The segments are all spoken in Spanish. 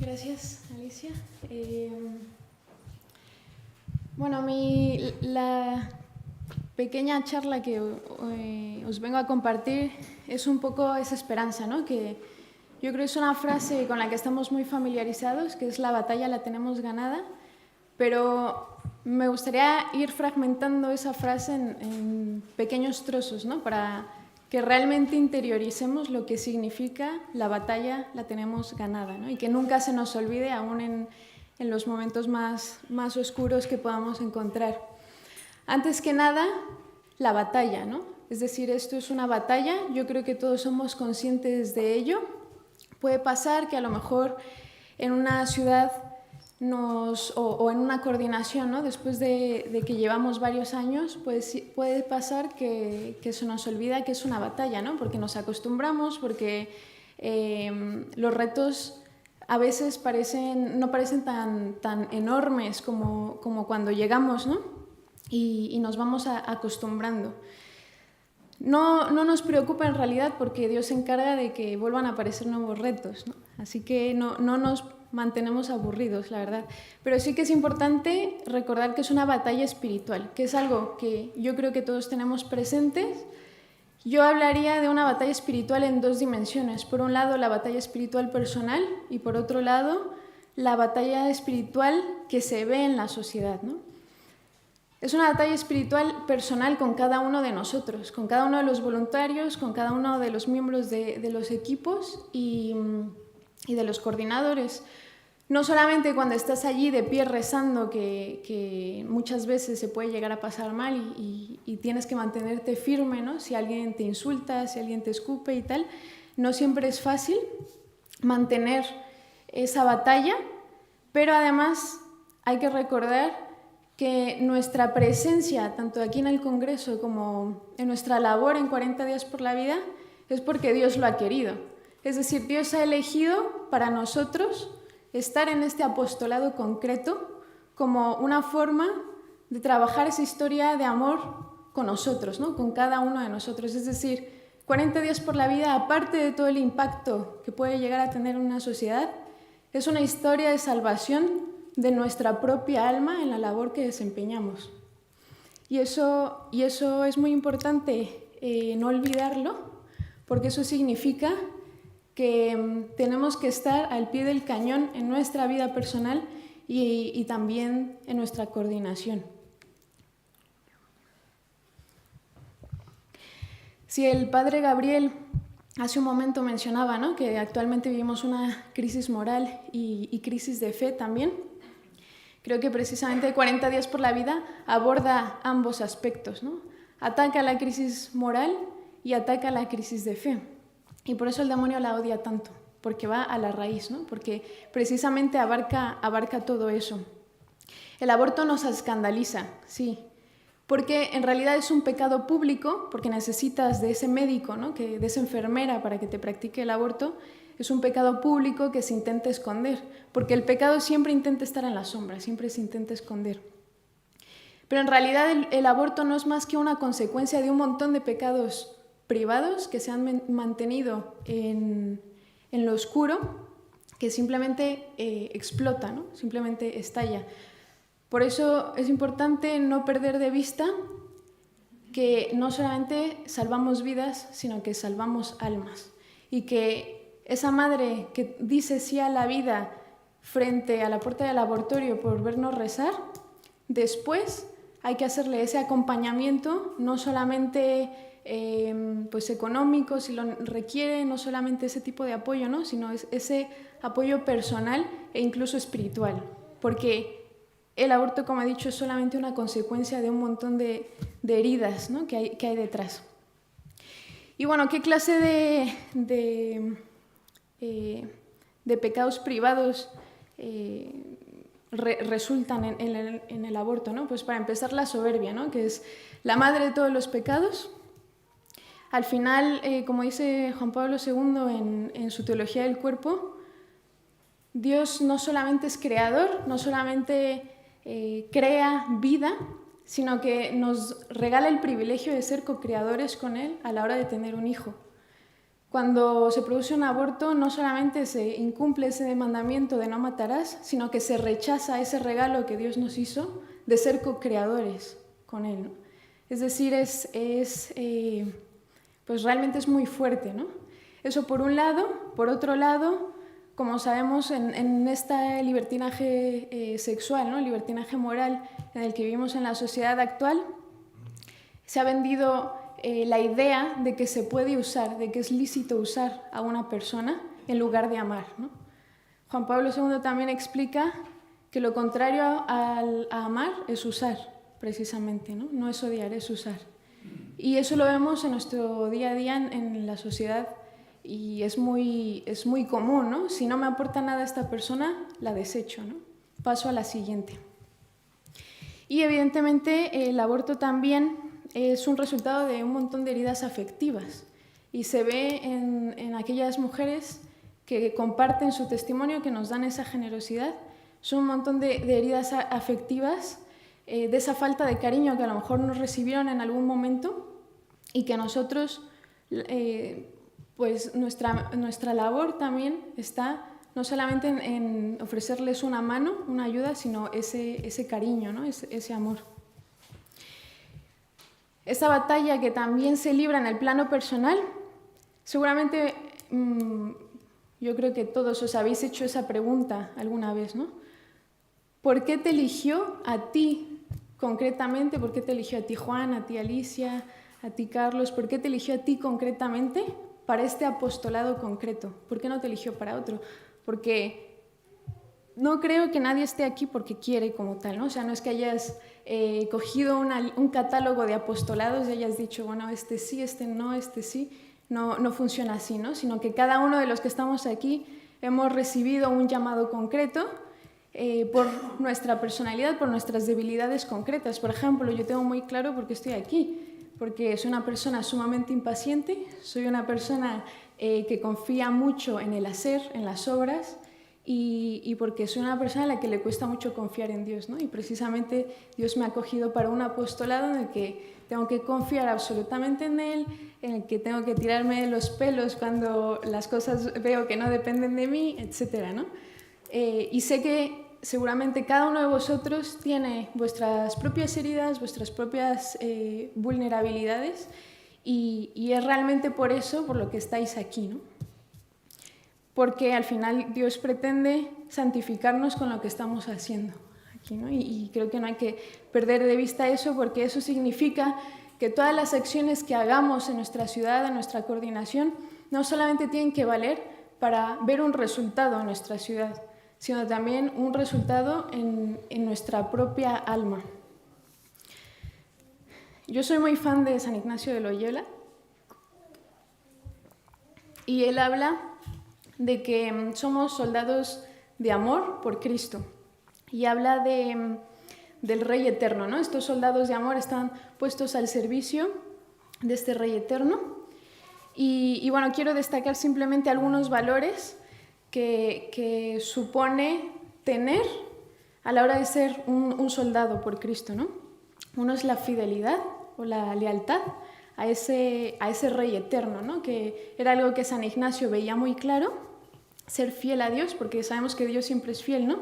Gracias, Alicia. Bueno, la pequeña charla que os vengo a compartir es un poco esa esperanza, ¿no? Que yo creo que es una frase con la que estamos muy familiarizados, que es la batalla la tenemos ganada, pero me gustaría ir fragmentando esa frase en pequeños trozos, ¿no? Para que realmente interioricemos lo que significa la batalla la tenemos ganada, ¿no? Y que nunca se nos olvide, aún en los momentos más oscuros que podamos encontrar. Antes que nada, la batalla, ¿no? Es decir, esto es una batalla, yo creo que todos somos conscientes de ello. Puede pasar que a lo mejor en una ciudad o en una coordinación, ¿no? Después de que llevamos varios años, pues puede pasar que se nos olvida que es una batalla, ¿no? Porque nos acostumbramos, porque los retos a veces no parecen tan enormes como cuando llegamos, ¿no? Y nos vamos acostumbrando. No nos preocupa en realidad porque Dios se encarga de que vuelvan a aparecer nuevos retos, ¿no? Así que no nos mantenemos aburridos, la verdad. Pero sí que es importante recordar que es una batalla espiritual, que es algo que yo creo que todos tenemos presentes. Yo hablaría de una batalla espiritual en dos dimensiones. Por un lado, la batalla espiritual personal y por otro lado, la batalla espiritual que se ve en la sociedad, ¿no? Es una batalla espiritual personal con cada uno de nosotros, con cada uno de los voluntarios, con cada uno de los miembros de los equipos y de los coordinadores. No solamente cuando estás allí de pie rezando, que muchas veces se puede llegar a pasar mal y tienes que mantenerte firme, ¿no? Si alguien te insulta, si alguien te escupe y tal, no siempre es fácil mantener esa batalla, pero además hay que recordar que nuestra presencia, tanto aquí en el Congreso como en nuestra labor en 40 días por la vida, es porque Dios lo ha querido. Es decir, Dios ha elegido para nosotros estar en este apostolado concreto como una forma de trabajar esa historia de amor con nosotros, ¿no? Con cada uno de nosotros. Es decir, 40 días por la vida, aparte de todo el impacto que puede llegar a tener una sociedad, es una historia de salvación de nuestra propia alma en la labor que desempeñamos. Y eso es muy importante no olvidarlo, porque eso significa que tenemos que estar al pie del cañón en nuestra vida personal y también en nuestra coordinación. Si el padre Gabriel hace un momento mencionaba, ¿no?, que actualmente vivimos una crisis moral y crisis de fe también, creo que precisamente 40 días por la vida aborda ambos aspectos, ¿no? Ataca la crisis moral y ataca la crisis de fe. Y por eso el demonio la odia tanto, porque va a la raíz, ¿no? Porque precisamente abarca todo eso. El aborto nos escandaliza, sí, porque en realidad es un pecado público, porque necesitas de ese médico, ¿no?, de esa enfermera para que te practique el aborto. Es un pecado público que se intenta esconder, porque el pecado siempre intenta estar en la sombra, siempre se intenta esconder. Pero en realidad el aborto no es más que una consecuencia de un montón de pecados privados que se han mantenido en lo oscuro, que simplemente explota, ¿no? Simplemente estalla. Por eso es importante no perder de vista que no solamente salvamos vidas, sino que salvamos almas. Y que esa madre que dice sí a la vida frente a la puerta del abortorio por vernos rezar, después hay que hacerle ese acompañamiento, no solamente pues económico, si lo requiere, no solamente ese tipo de apoyo, ¿no?, sino ese apoyo personal e incluso espiritual, porque el aborto, como he dicho, es solamente una consecuencia de un montón de heridas, ¿no?, que hay detrás. Y bueno, ¿qué clase de pecados privados resultan en el aborto, ¿no? Pues para empezar, la soberbia, ¿no?, que es la madre de todos los pecados. Al final, como dice Juan Pablo II en su Teología del Cuerpo, Dios no solamente es creador, no solamente crea vida, sino que nos regala el privilegio de ser co-creadores con Él a la hora de tener un hijo. Cuando se produce un aborto, no solamente se incumple ese mandamiento de no matarás, sino que se rechaza ese regalo que Dios nos hizo de ser co-creadores con Él, ¿no? Es decir, pues realmente es muy fuerte, ¿no? Eso por un lado. Por otro lado, como sabemos, en este libertinaje sexual, ¿no? Libertinaje moral en el que vivimos en la sociedad actual, se ha vendido la idea de que se puede usar, de que es lícito usar a una persona en lugar de amar, ¿no? Juan Pablo II también explica que lo contrario a amar es usar, precisamente, ¿no? No es odiar, es usar. Y eso lo vemos en nuestro día a día en la sociedad y es muy común, ¿no? Si no me aporta nada esta persona, la desecho, ¿no? Paso a la siguiente. Y evidentemente el aborto también es un resultado de un montón de heridas afectivas y se ve en aquellas mujeres que comparten su testimonio, que nos dan esa generosidad. Son un montón de heridas afectivas, de esa falta de cariño que a lo mejor nos recibieron en algún momento y que nosotros, pues nuestra labor también está no solamente en ofrecerles una mano, una ayuda, sino ese cariño, ¿no? ese amor. Esta batalla que también se libra en el plano personal, seguramente yo creo que todos os habéis hecho esa pregunta alguna vez, ¿no? ¿Por qué te eligió a ti concretamente? ¿Por qué te eligió a ti, Juan, a ti, Alicia, a ti, Carlos? ¿Por qué te eligió a ti concretamente para este apostolado concreto? ¿Por qué no te eligió para otro? Porque no creo que nadie esté aquí porque quiere como tal, ¿no? O sea, no es que hayas cogido un catálogo de apostolados y hayas dicho, bueno, este sí, este no, este sí. No funciona así, ¿no? Sino que cada uno de los que estamos aquí hemos recibido un llamado concreto por nuestra personalidad, por nuestras debilidades concretas. Por ejemplo, yo tengo muy claro por qué estoy aquí, porque soy una persona sumamente impaciente, soy una persona que confía mucho en el hacer, en las obras, y porque soy una persona a la que le cuesta mucho confiar en Dios, ¿no? Y precisamente Dios me ha acogido para un apostolado en el que tengo que confiar absolutamente en Él, en el que tengo que tirarme de los pelos cuando las cosas veo que no dependen de mí, etcétera, ¿no? Y sé que seguramente cada uno de vosotros tiene vuestras propias heridas, vuestras propias vulnerabilidades, y es realmente por eso por lo que estáis aquí, ¿no? Porque al final Dios pretende santificarnos con lo que estamos haciendo aquí, ¿no? Y creo que no hay que perder de vista eso, porque eso significa que todas las acciones que hagamos en nuestra ciudad, en nuestra coordinación, no solamente tienen que valer para ver un resultado en nuestra ciudad, sino también un resultado en nuestra propia alma. Yo soy muy fan de San Ignacio de Loyola y él habla de que somos soldados de amor por Cristo y habla del Rey Eterno, ¿no? Estos soldados de amor están puestos al servicio de este Rey Eterno y bueno, quiero destacar simplemente algunos valores que supone tener a la hora de ser un soldado por Cristo, ¿no? Uno es la fidelidad o la lealtad a ese Rey Eterno, ¿no? Que era algo que San Ignacio veía muy claro, ser fiel a Dios, porque sabemos que Dios siempre es fiel, ¿no?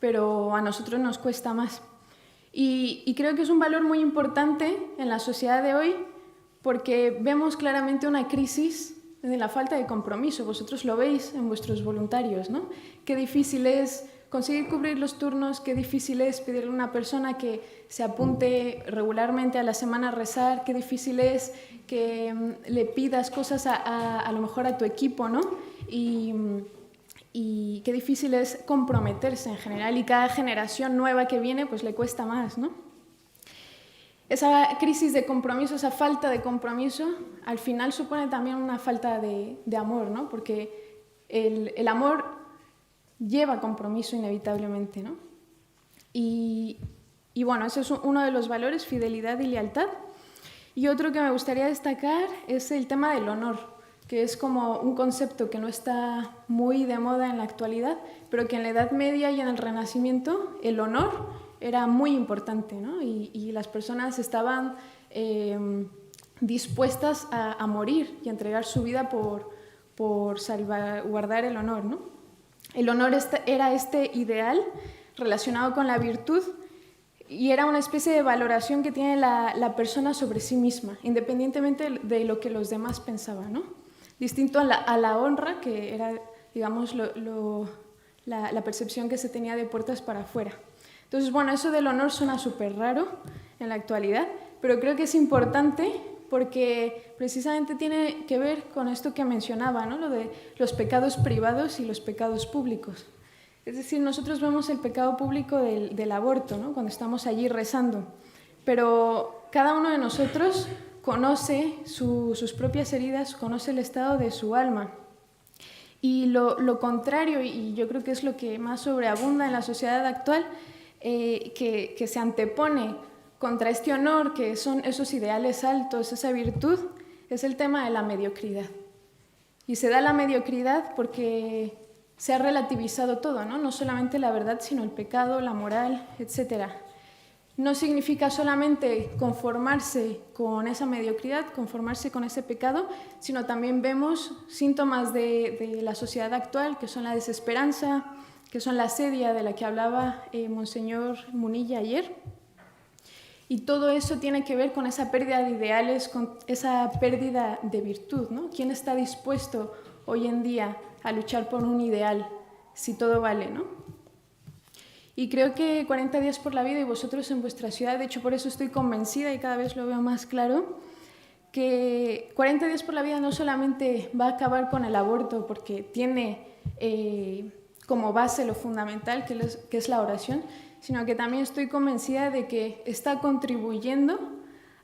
Pero a nosotros nos cuesta más. Y creo que es un valor muy importante en la sociedad de hoy, porque vemos claramente una crisis de la falta de compromiso. Vosotros lo veis en vuestros voluntarios, ¿no? Qué difícil es conseguir cubrir los turnos, qué difícil es pedirle a una persona que se apunte regularmente a la semana a rezar, qué difícil es que le pidas cosas a lo mejor a tu equipo, ¿no? Y qué difícil es comprometerse en general, y cada generación nueva que viene pues le cuesta más, ¿no? Esa crisis de compromiso, esa falta de compromiso, al final supone también una falta de amor, ¿no? Porque el amor lleva compromiso inevitablemente, ¿no? Y bueno, ese es uno de los valores, fidelidad y lealtad. Y otro que me gustaría destacar es el tema del honor, que es como un concepto que no está muy de moda en la actualidad, pero que en la Edad Media y en el Renacimiento el honor era muy importante, ¿no? Y las personas estaban dispuestas a morir y a entregar su vida por salvaguardar el honor, ¿no? El honor era este ideal relacionado con la virtud y era una especie de valoración que tiene la persona sobre sí misma, independientemente de lo que los demás pensaban, ¿no? Distinto a la honra, que era, digamos, la percepción que se tenía de puertas para afuera. Entonces, bueno, eso del honor suena súper raro en la actualidad, pero creo que es importante porque precisamente tiene que ver con esto que mencionaba, ¿no? Lo de los pecados privados y los pecados públicos. Es decir, nosotros vemos el pecado público del aborto, ¿no? Cuando estamos allí rezando, pero cada uno de nosotros conoce sus propias heridas, conoce el estado de su alma. Y lo contrario, y yo creo que es lo que más sobreabunda en la sociedad actual, que se antepone contra este honor, que son esos ideales altos, esa virtud, es el tema de la mediocridad. Y se da la mediocridad porque se ha relativizado todo, ¿no? No solamente la verdad, sino el pecado, la moral, etc. No significa solamente conformarse con esa mediocridad, conformarse con ese pecado, sino también vemos síntomas de la sociedad actual, que son la desesperanza, que son la asedia de la que hablaba Monseñor Munilla ayer. Y todo eso tiene que ver con esa pérdida de ideales, con esa pérdida de virtud, ¿no? ¿Quién está dispuesto hoy en día a luchar por un ideal si todo vale, ¿no? Y creo que 40 días por la vida y vosotros en vuestra ciudad, de hecho por eso estoy convencida y cada vez lo veo más claro, que 40 días por la vida no solamente va a acabar con el aborto porque tiene como base lo fundamental que es la oración, sino que también estoy convencida de que está contribuyendo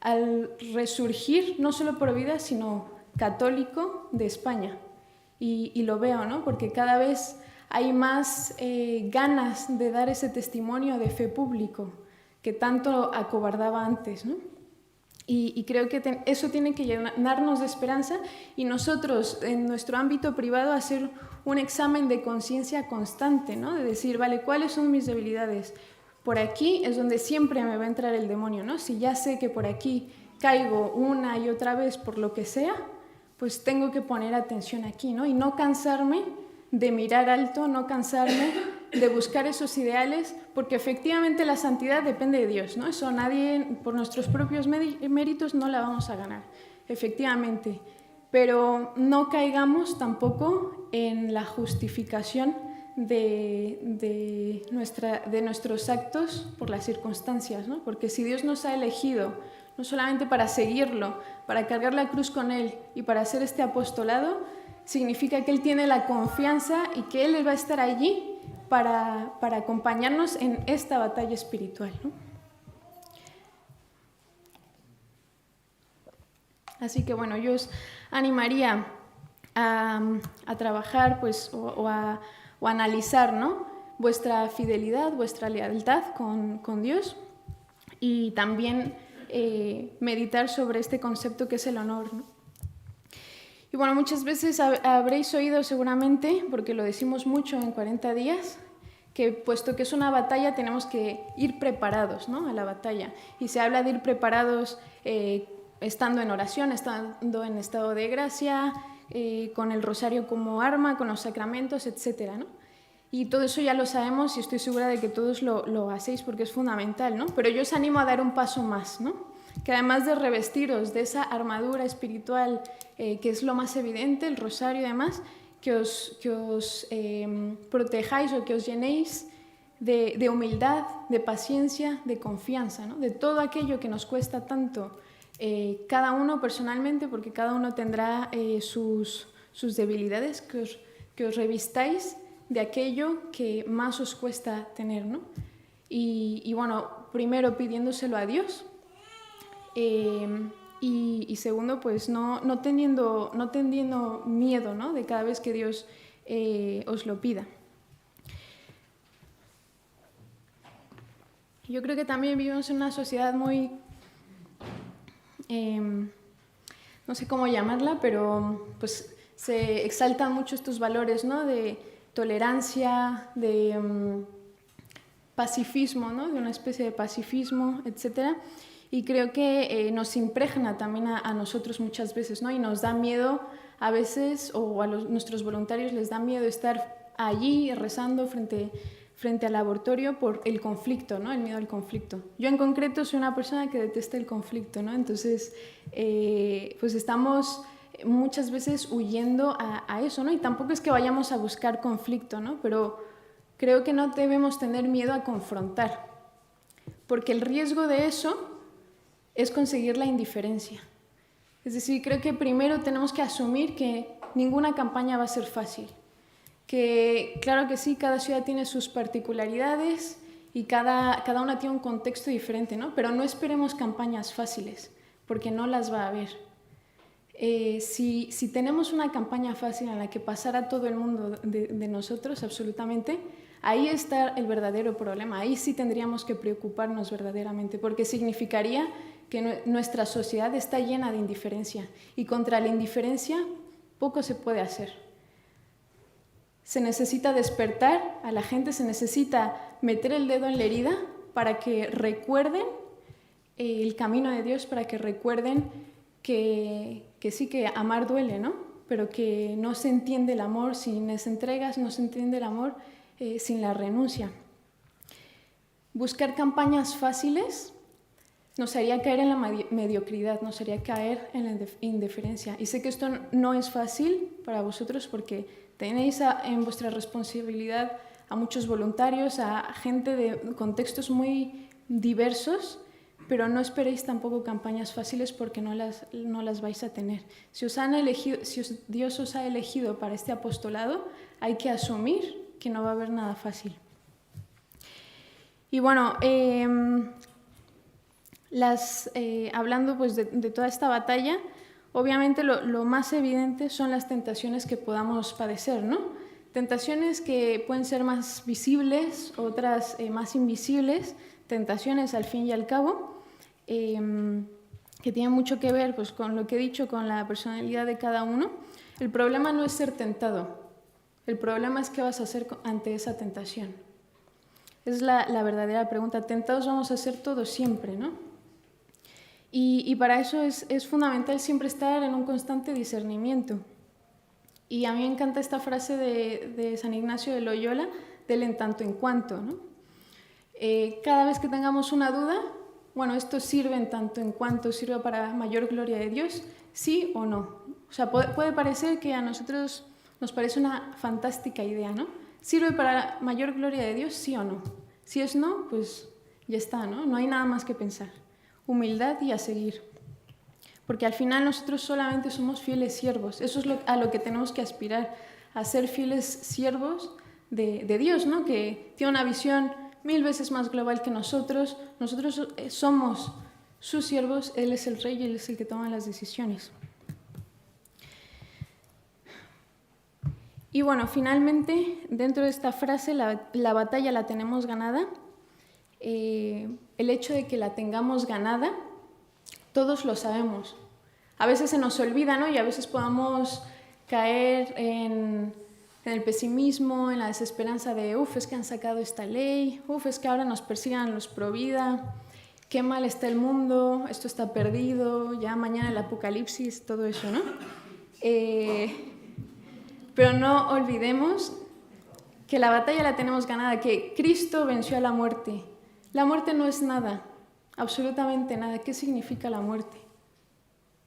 al resurgir, no solo pro vida, sino católico de España. Y lo veo, ¿no? Porque cada vez hay más ganas de dar ese testimonio de fe público que tanto acobardaba antes, ¿no? Y creo que eso tiene que llenarnos de esperanza y nosotros, en nuestro ámbito privado, hacer un examen de conciencia constante, ¿no? De decir, vale, ¿cuáles son mis debilidades? Por aquí es donde siempre me va a entrar el demonio, ¿no? Si ya sé que por aquí caigo una y otra vez por lo que sea, pues tengo que poner atención aquí, ¿no? Y no cansarme de mirar alto, no cansarme de buscar esos ideales, porque efectivamente la santidad depende de Dios, ¿no? Eso nadie, por nuestros propios méritos, no la vamos a ganar, efectivamente. Pero no caigamos tampoco en la justificación de nuestros actos por las circunstancias, ¿no? Porque si Dios nos ha elegido no solamente para seguirlo, para cargar la cruz con Él y para hacer este apostolado, significa que Él tiene la confianza y que Él va a estar allí para acompañarnos en esta batalla espiritual, ¿no? Así que bueno, yo os animaría a trabajar pues, o a analizar, ¿no? Vuestra fidelidad, vuestra lealtad con Dios y también meditar sobre este concepto que es el honor, ¿no? Y bueno, muchas veces habréis oído seguramente, porque lo decimos mucho en 40 días, que puesto que es una batalla tenemos que ir preparados, ¿no? A la batalla. Y se habla de ir preparados estando en oración, estando en estado de gracia, con el rosario como arma, con los sacramentos, etcétera, ¿no? Y todo eso ya lo sabemos y estoy segura de que todos lo hacéis porque es fundamental, ¿no? Pero yo os animo a dar un paso más, ¿no? Que además de revestiros de esa armadura espiritual que es lo más evidente, el rosario y demás, que os protejáis o que os llenéis de humildad, de paciencia, de confianza, ¿no? De todo aquello que nos cuesta tanto cada uno personalmente, porque cada uno tendrá sus debilidades, que os revistáis de aquello que más os cuesta tener, ¿no? Y bueno, primero pidiéndoselo a Dios y segundo, pues no teniendo miedo, ¿no? De cada vez que Dios os lo pida. Yo creo que también vivimos en una sociedad muy, no sé cómo llamarla, pero pues se exaltan mucho estos valores, ¿no? De tolerancia, de pacifismo, ¿no? De una especie de pacifismo, etc. Y creo que nos impregna también a nosotros muchas veces, ¿no? Y nos da miedo a veces, o a nuestros voluntarios les da miedo estar allí rezando frente al laboratorio por el conflicto, ¿no? El miedo al conflicto. Yo en concreto soy una persona que detesta el conflicto, ¿no? Entonces, pues estamos muchas veces huyendo a eso, ¿no? Y tampoco es que vayamos a buscar conflicto, ¿no? Pero creo que no debemos tener miedo a confrontar, porque el riesgo de eso es conseguir la indiferencia. Es decir, creo que primero tenemos que asumir que ninguna campaña va a ser fácil. Que claro que sí, cada ciudad tiene sus particularidades y cada una tiene un contexto diferente, ¿no? Pero no esperemos campañas fáciles, porque no las va a haber. Si tenemos una campaña fácil en la que pasara todo el mundo de nosotros, absolutamente, ahí está el verdadero problema. Ahí sí tendríamos que preocuparnos verdaderamente, porque significaría que nuestra sociedad está llena de indiferencia y contra la indiferencia poco se puede hacer. Se necesita despertar a la gente, se necesita meter el dedo en la herida para que recuerden el camino de Dios, para que recuerden que sí, que amar duele, ¿no? Pero que no se entiende el amor sin las entregas, no se entiende el amor sin la renuncia. Buscar campañas fáciles nos haría caer en la mediocridad, nos haría caer en la indiferencia. Y sé que esto no es fácil para vosotros porque tenéis en vuestra responsabilidad a muchos voluntarios, a gente de contextos muy diversos, pero no esperéis tampoco campañas fáciles porque no las vais a tener. Si Dios os ha elegido para este apostolado, hay que asumir que no va a haber nada fácil. Y bueno, hablando pues, de toda esta batalla, obviamente lo más evidente son las tentaciones que podamos padecer, ¿no? Tentaciones que pueden ser más visibles, otras más invisibles, tentaciones al fin y al cabo, que tienen mucho que ver pues, con lo que he dicho, con la personalidad de cada uno. El problema no es ser tentado, el problema es qué vas a hacer ante esa tentación. Es la verdadera pregunta. Tentados vamos a ser todos siempre, ¿no? Y para eso es fundamental siempre estar en un constante discernimiento. Y a mí me encanta esta frase de San Ignacio de Loyola, del en tanto en cuanto, ¿no? Cada vez que tengamos una duda, bueno, esto sirve en tanto en cuanto sirve para mayor gloria de Dios, sí o no. O sea, puede parecer que a nosotros nos parece una fantástica idea, ¿no? ¿Sirve para mayor gloria de Dios, sí o no? Si es no, pues ya está, ¿no? No hay nada más que pensar. Humildad y a seguir. Porque al final nosotros solamente somos fieles siervos. Eso es a lo que tenemos que aspirar, a ser fieles siervos de Dios, ¿no? Que tiene una visión 1000 veces más global que nosotros. Nosotros somos sus siervos, Él es el Rey y Él es el que toma las decisiones. Y bueno, finalmente, dentro de esta frase, la batalla la tenemos ganada. El hecho de que la tengamos ganada, todos lo sabemos. A veces se nos olvida, ¿no? Y a veces podamos caer en el pesimismo, en la desesperanza de es que han sacado esta ley, es que ahora nos persigan los pro vida, qué mal está el mundo, esto está perdido, ya mañana el apocalipsis, todo eso, ¿no? Pero no olvidemos que la batalla la tenemos ganada, que Cristo venció a la muerte. La muerte no es nada, absolutamente nada. ¿Qué significa la muerte?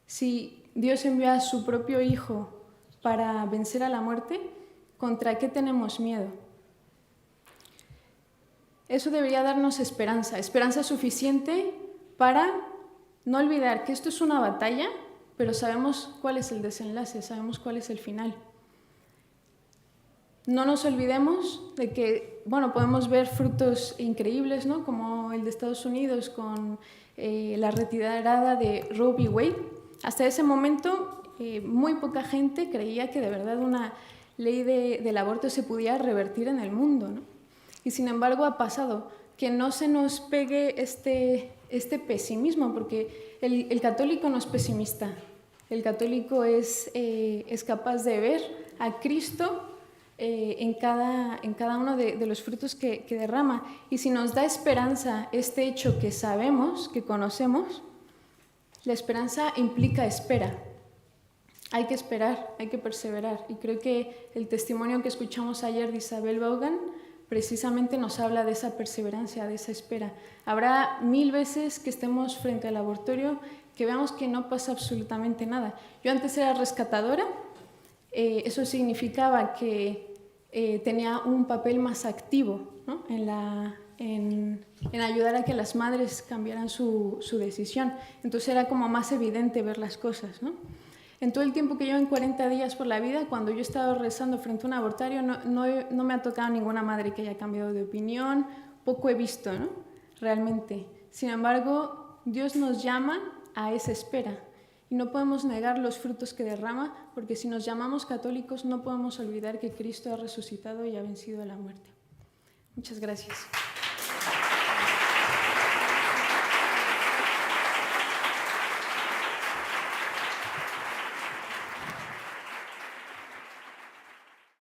Si Dios envió a su propio Hijo para vencer a la muerte, ¿contra qué tenemos miedo? Eso debería darnos esperanza, esperanza suficiente para no olvidar que esto es una batalla, pero sabemos cuál es el desenlace, sabemos cuál es el final. No nos olvidemos de que, bueno, podemos ver frutos increíbles, ¿no? Como el de Estados Unidos con la retirada de Roe v. Wade. Hasta ese momento, muy poca gente creía que de verdad una ley del aborto se pudiera revertir en el mundo, ¿no? Y sin embargo ha pasado. Que no se nos pegue este pesimismo, porque el católico no es pesimista. El católico es capaz de ver a Cristo en cada uno de los frutos que derrama. Y si nos da esperanza este hecho que sabemos, que conocemos, la esperanza implica espera. Hay que esperar, hay que perseverar. Y creo que el testimonio que escuchamos ayer de Isabel Vaughan precisamente nos habla de esa perseverancia, de esa espera. Habrá 1000 veces que estemos frente al laboratorio que veamos que no pasa absolutamente nada. Yo antes era rescatadora, eso significaba que tenía un papel más activo, ¿no? en ayudar a que las madres cambiaran su decisión. Entonces era como más evidente ver las cosas, ¿no? En todo el tiempo que llevo en 40 días por la vida, cuando yo he estado rezando frente a un abortario, no me ha tocado ninguna madre que haya cambiado de opinión, poco he visto, ¿no? Realmente. Sin embargo, Dios nos llama a esa espera y no podemos negar los frutos que derrama, porque si nos llamamos católicos no podemos olvidar que Cristo ha resucitado y ha vencido a la muerte. Muchas gracias.